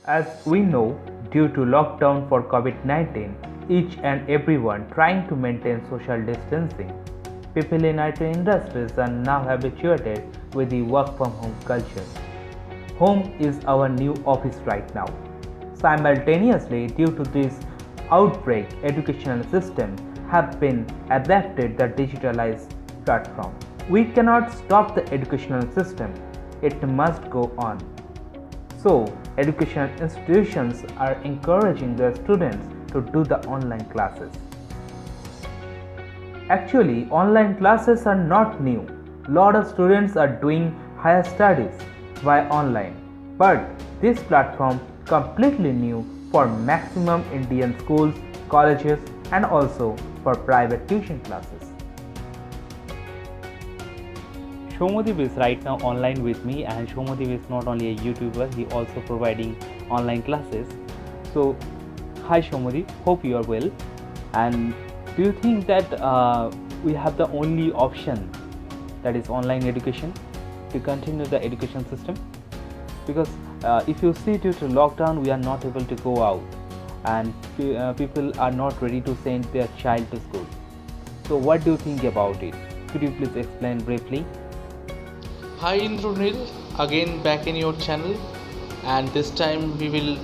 As we know, due to lockdown for COVID-19, each and everyone trying to maintain social distancing, people in IT industries are now habituated with the work from home culture. Home is our new office right now. Simultaneously, due to this outbreak, educational systems have been adapted the digitalized platform. We cannot stop the educational system, it must go on. So, educational institutions are encouraging their students to do the online classes. Actually, online classes are not new. Lot of students are doing higher studies via online. But this platform completely new for maximum Indian schools, colleges and also for private tuition classes. Shomodeep is right now online with me, and Shomodeep is not only a YouTuber, he also providing online classes. So, hi Shomodeep, hope you are well. And do you think that we have the only option, that is online education, to continue the education system? Because if you see, due to lockdown, we are not able to go out, and people are not ready to send their child to school. So, what do you think about it? Could you please explain briefly? Hi Indranil, again back in your channel, and this time we will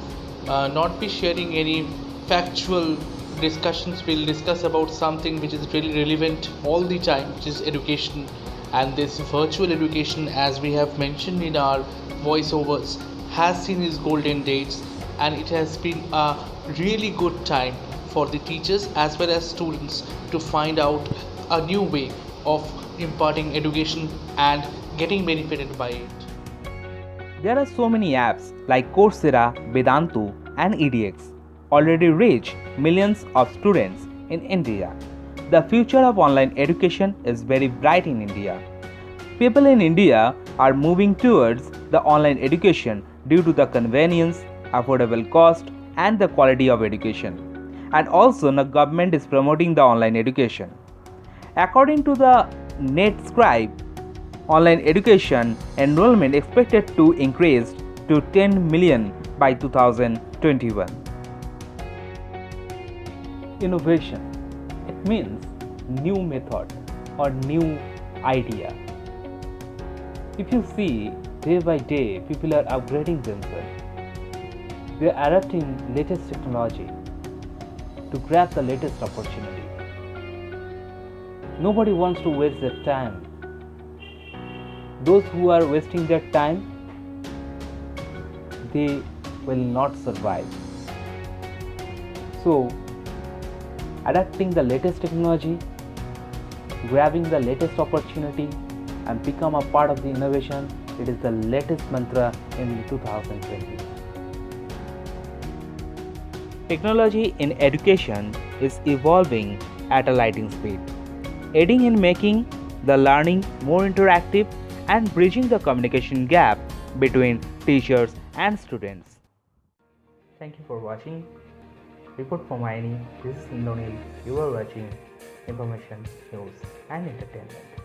not be sharing any factual discussions. We'll discuss about something which is really relevant all the time, which is education. And this virtual education, as we have mentioned in our voiceovers, has seen its golden days, and it has been a really good time for the teachers as well as students to find out a new way of imparting education and getting benefited by it. There are so many apps like Coursera, Vedantu, and edX already reach millions of students in India. The future of online education is very bright in India. People in India are moving towards the online education due to the convenience, affordable cost, and the quality of education. And also, the government is promoting the online education. According to the NetScribe, online education enrollment expected to increase to 10 million by 2021. Innovation, it means new method or new idea. If you see, day by day people are upgrading themselves. They are adapting latest technology to grab the latest opportunity. Nobody wants to waste their time. Those who are wasting their time, they will not survive. So, adapting the latest technology, grabbing the latest opportunity, and become a part of the innovation, it is the latest mantra in 2020. Technology in education is evolving at a lightning speed, aiding in making the learning more interactive and bridging the communication gap between teachers and students. Thank you for watching. Report from INI. This is Indonil. You are watching information, news and entertainment.